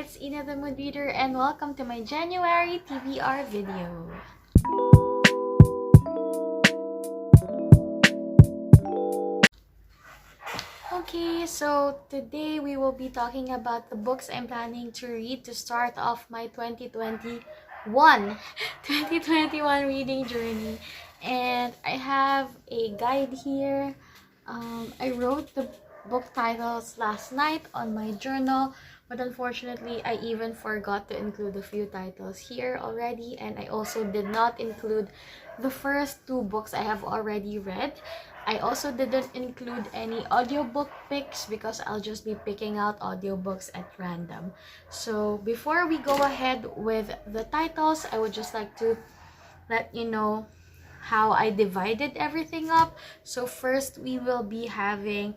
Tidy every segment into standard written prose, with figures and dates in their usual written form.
it's Ina the Mood Reader and welcome to my January TBR video. Okay, so today we will be talking about the books I'm planning to read to start off my 2021 reading journey. And I have a guide here. I wrote the book titles last night on my journal, but unfortunately I even forgot to include a few titles here already, and I also did not include the first two books I have already read. I also didn't include any audiobook picks because I'll just be picking out audiobooks at random. So before we go ahead with the titles, I would just like to let you know how I divided everything up. So first we will be having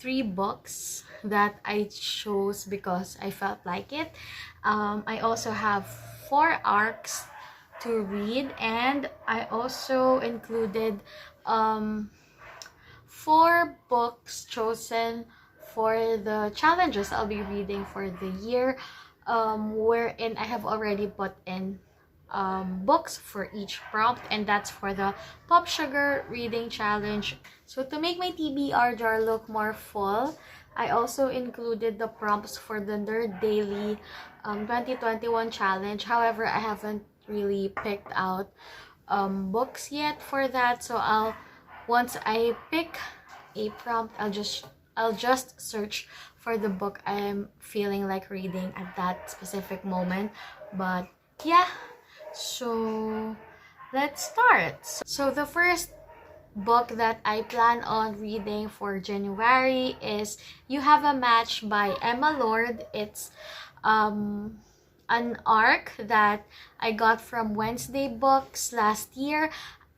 3 books that I chose because I felt like it. I also have 4 arcs to read, and I also included 4 books chosen for the challenges I'll be reading for the year, wherein I have already put in books for each prompt, and that's for the Pop Sugar Reading Challenge. So to make my TBR jar look more full, I also included the prompts for the Nerd Daily 2021 challenge. However, I haven't really picked out books yet for that, so once I pick a prompt, I'll just search for the book I'm feeling like reading at that specific moment. But yeah, so let's start. So the first book that I plan on reading for January is You Have a Match by Emma Lord. It's an arc that I got from Wednesday Books last year.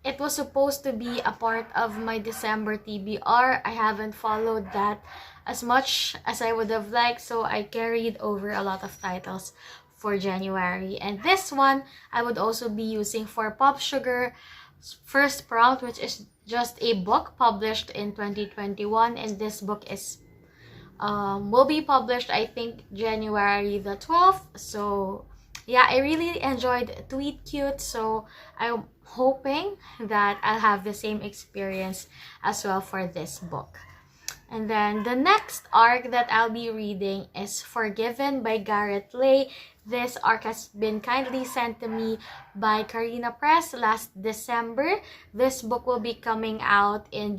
It was supposed to be a part of my December TBR. I haven't followed that as much as I would have liked, so I carried over a lot of titles for January. And this one I would also be using for Pop Sugar first prompt, which is just a book published in 2021, and this book is will be published, I think, January the 12th. So yeah, I really enjoyed Tweet Cute, so I'm hoping that I'll have the same experience as well for this book. And then the next arc that I'll be reading is Forgiven by Gareth Lay. This arc has been kindly sent to me by Carina Press last December. This book will be coming out in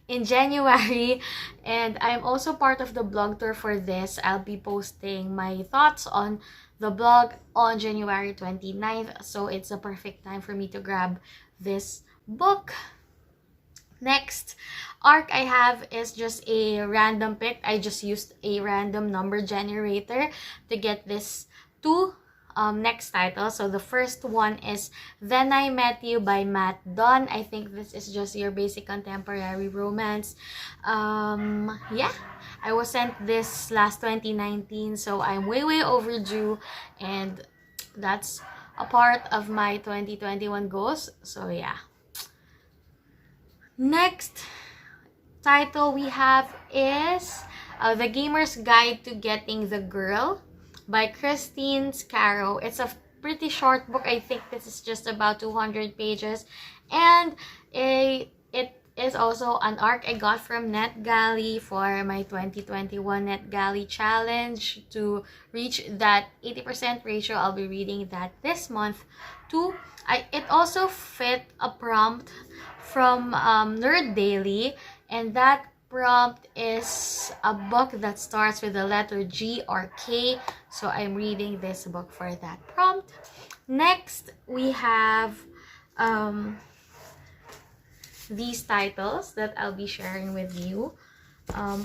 January, and I'm also part of the blog tour for this. I'll be posting my thoughts on the blog on January 29th, so it's a perfect time for me to grab this book. Next arc I have is just a random pick. I just used a random number generator to get this 2 next title. So the first one is Then I Met You by Matt Dunn. I think this is just your basic contemporary romance. Yeah, I was sent this last 2019, so I'm way overdue, and that's a part of my 2021 goals. So yeah. Next title we have is The Gamer's Guide to Getting the Girl by Christine Scarrow. It's a pretty short book. I think this is just about 200 pages, and it is also an arc I got from NetGalley for my 2021 NetGalley challenge. To reach that 80% ratio, I'll be reading that this month too. It also fit a prompt from Nerd Daily, and that prompt is a book that starts with the letter G or K, so I'm reading this book for that prompt. Next we have these titles that I'll be sharing with you.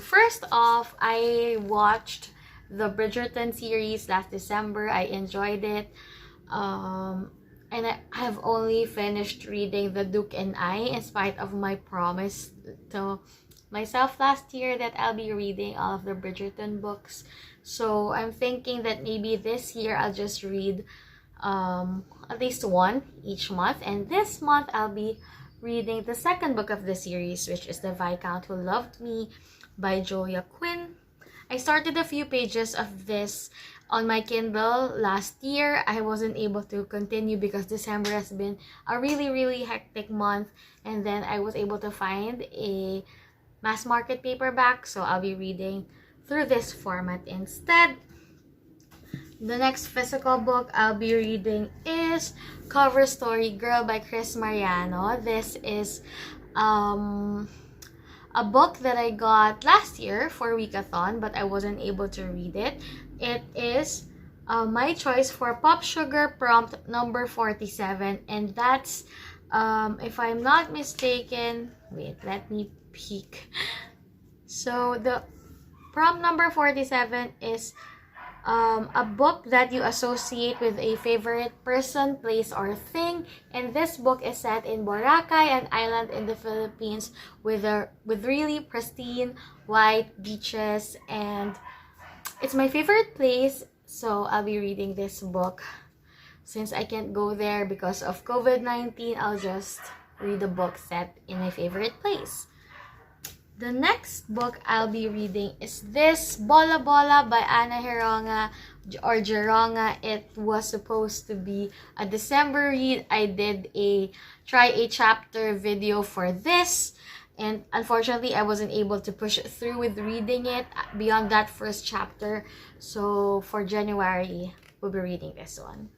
First off, I watched the Bridgerton series last December. I enjoyed it. And I have only finished reading The Duke and I, in spite of my promise to myself last year that I'll be reading all of the Bridgerton books. So I'm thinking that maybe this year I'll just read at least 1 each month. And this month I'll be reading the second book of the series, which is The Viscount Who Loved Me by Julia Quinn. I started a few pages of this on my Kindle last year. I wasn't able to continue because December has been a really hectic month, and then I was able to find a mass market paperback, so I'll be reading through this format instead. The next physical book I'll be reading is Cover Story Girl by Chris Mariano. This is a book that I got last year for Weekathon, but I wasn't able to read it. It is my choice for Pop Sugar prompt number 47, and that's, if I'm not mistaken, wait, let me peek. So the prompt number 47 is a book that you associate with a favorite person, place, or thing. And this book is set in Boracay, an island in the Philippines with really pristine white beaches, and it's my favorite place. So I'll be reading this book. Since I can't go there because of COVID-19, I'll just read the book set in my favorite place. The next book I'll be reading is this, Bola Bola by Ana Heronga or Geronga. It was supposed to be a December read. I did a try a chapter video for this, and unfortunately I wasn't able to push through with reading it beyond that first chapter. So for January, we'll be reading this one.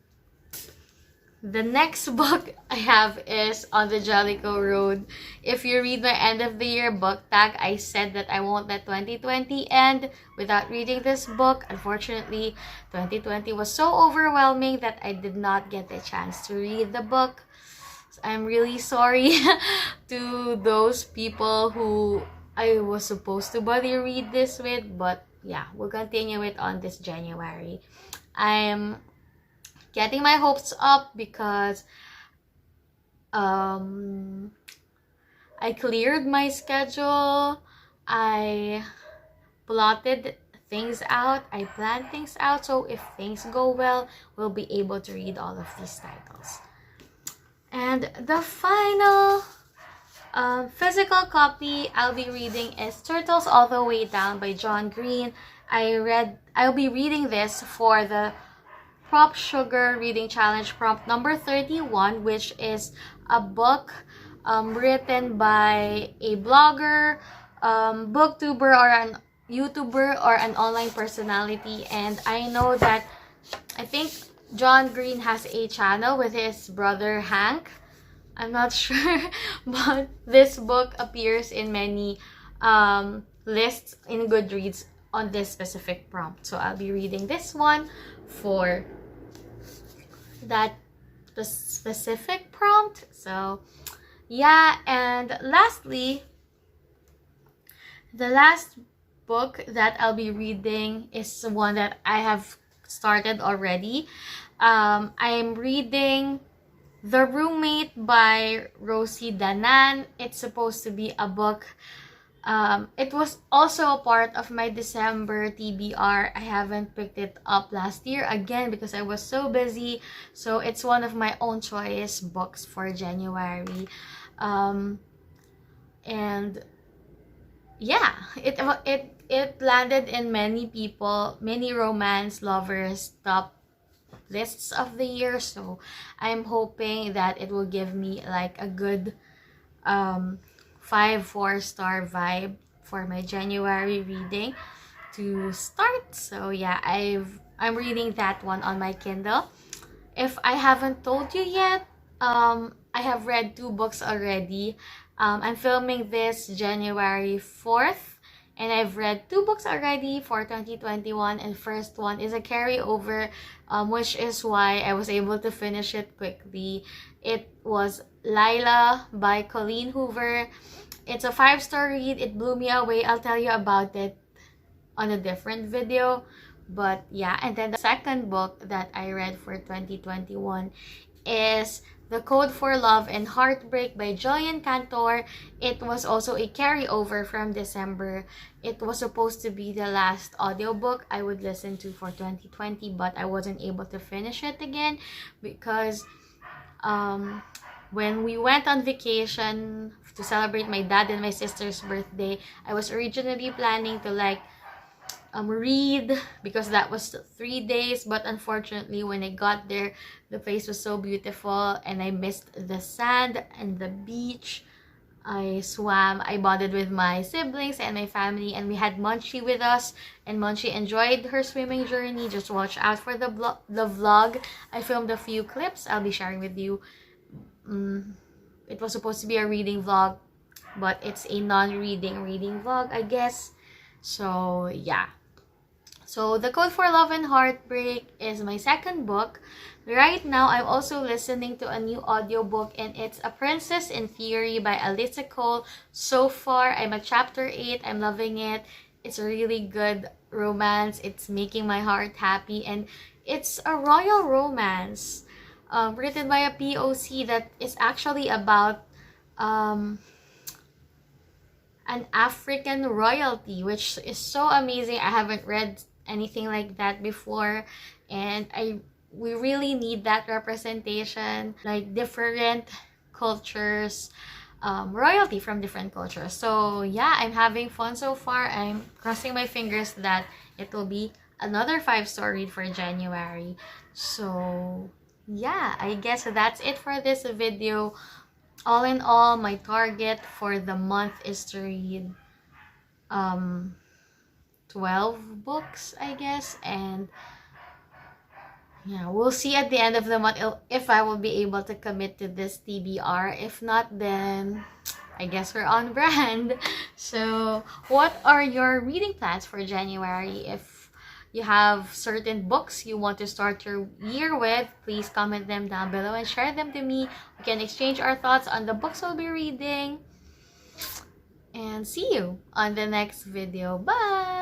The next book I have is On the Jellicoe Road. If you read my end of the year book tag, I said that I won't let 2020 end without reading this book. Unfortunately, 2020 was so overwhelming that I did not get the chance to read the book. So I'm really sorry to those people who I was supposed to buddy read this with, but yeah, we'll continue it on this January. I'm getting my hopes up because I cleared my schedule, I plotted things out, I planned things out, so if things go well, we'll be able to read all of these titles. And the final physical copy I'll be reading is Turtles All the Way Down by John Green. I'll be reading this for the Pop Sugar Reading Challenge prompt number 31, which is a book written by a blogger, booktuber, or an YouTuber, or an online personality. And I know that I think John Green has a channel with his brother Hank. I'm not sure, but this book appears in many lists in Goodreads on this specific prompt. So I'll be reading this one for that specific prompt. So yeah, and lastly, the last book that I'll be reading is one that I have started already. I'm reading The Roommate by Rosie, Danan. It's supposed to be a book. It was also a part of my December TBR. I haven't picked it up last year again because I was so busy. So it's one of my own choice books for January. And yeah, it landed in many romance lovers top lists of the year. So I'm hoping that it will give me like a good 4-star vibe for my January reading to start. So yeah, I'm reading that one on my Kindle. If I haven't told you yet, I have read 2 books already. I'm filming this January 4th, and I've read 2 books already for 2021, and first one is a carryover, which is why I was able to finish it quickly. It was Lila by Colleen Hoover. It's a 5-star read. It blew me away. I'll tell you about it on a different video. But yeah, and then the second book that I read for 2021 is The Code for Love and Heartbreak by Julian, Cantor. It was also a carryover from December. It was supposed to be the last audiobook I would listen to for 2020, but I wasn't able to finish it again because when we went on vacation to celebrate my dad and my sister's birthday, I was originally planning to like read, because that was 3 days. But unfortunately, when I got there, the place was so beautiful and I missed the sand and the beach. I swam, I bonded with my siblings and my family, and we had Munchie with us, and Munchie enjoyed her swimming journey. Just watch out for the vlog. I filmed a few clips I'll be sharing with you. It was supposed to be a reading vlog, but it's a non-reading reading vlog, I guess. So yeah. So The Code for Love and Heartbreak is my second book. Right now, I'm also listening to a new audiobook, and it's A Princess in Theory by Alyssa Cole. So far, I'm at chapter 8. I'm loving it. It's a really good romance. It's making my heart happy, and it's a royal romance written by a POC that is actually about an African royalty, which is so amazing. I haven't read anything like that before, and we really need that representation, like different cultures, royalty from different cultures. So yeah, I'm having fun so far. I'm crossing my fingers that it will be another 5-star read for January. So yeah, I guess that's it for this video. All in all, my target for the month is to read 12 books, I guess, and yeah, we'll see at the end of the month if I will be able to commit to this TBR. If not, then I guess we're on brand. So what are your reading plans for January? If you have certain books you want to start your year with, please comment them down below and share them to me. We can exchange our thoughts on the books we'll be reading. And see you on the next video. Bye!